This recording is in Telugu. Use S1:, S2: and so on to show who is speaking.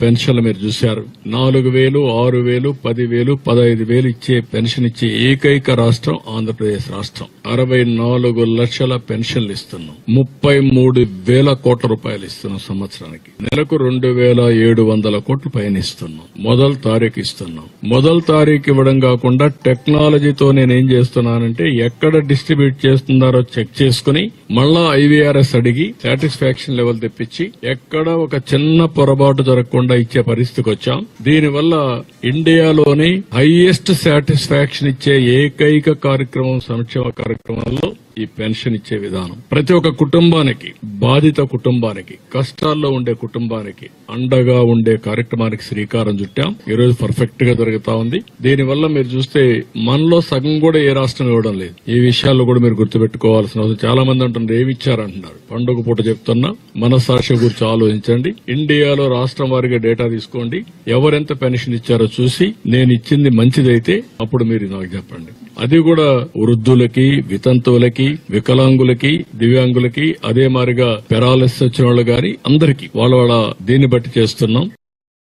S1: పెన్షన్లు మీరు చూశారు. 4,000, 6,000, 10,000, 15,000 ఇచ్చే పెన్షన్ ఇచ్చే ఏకైక రాష్ట్రం ఆంధ్రప్రదేశ్ రాష్ట్రం. 64 లక్షల పెన్షన్లు ఇస్తున్నాం. 33,000 కోట్ల రూపాయలు ఇస్తున్నాం సంవత్సరానికి. నెలకు 2,700 కోట్లు పైన ఇస్తున్నాం. మొదటి తారీఖు ఇస్తున్నాం. మొదటి తారీఖు ఇవ్వడం కాకుండా టెక్నాలజీతో నేనేం చేస్తున్నానంటే ఎక్కడ డిస్ట్రిబ్యూట్ చేస్తున్నారో చెక్ చేసుకుని మళ్ళా IVRS అడిగి సాటిస్ఫాక్షన్ లెవెల్ తెప్పించి ఎక్కడ ఒక చిన్న పొరపాటు జరగకుండా ఇచ్చే పరిస్థితికి వచ్చాం. దీనివల్ల ఇండియాలోని హైయెస్ట్ సాటిస్ఫాక్షన్ ఇచ్చే ఏకైక కార్యక్రమం సంక్షేమ కార్యక్రమాల్లో ఈ పెన్షన్ ఇచ్చే విధానం. ప్రతి ఒక్క కుటుంబానికి, బాధిత కుటుంబానికి, కష్టాల్లో ఉండే కుటుంబానికి అండగా ఉండే కార్యక్రమానికి శ్రీకారం చుట్టాం. ఈ రోజు పర్ఫెక్ట్ గా జరుగుతా ఉంది. దీనివల్ల మీరు చూస్తే మనలో సగం కూడా ఏ రాష్ట్రం ఇవ్వడం లేదు. ఈ విషయాల్లో కూడా మీరు గుర్తుపెట్టుకోవాల్సిన అవసరం. చాలా మంది అంటున్నారు ఏమి ఇచ్చారంటున్నారు. పండుగ పూట చెప్తున్నా, మనస్సాక్షి గురించి ఆలోచించండి. ఇండియాలో రాష్ట్రం వారిగా డేటా తీసుకోండి. ఎవరెంత పెన్షన్ ఇచ్చారో చూసి నేను ఇచ్చింది మంచిదైతే అప్పుడు మీరు నాకు చెప్పండి. అది కూడా వృద్ధులకి, వితంతువులకి, వికలాంగులకి, దివ్యాంగులకి, అదే మాదిరిగా పెరాలిసిస్ వచ్చిన వాళ్ళు గాని అందరికీ వాళ్ళ దీన్ని బట్టి చేస్తున్నాం.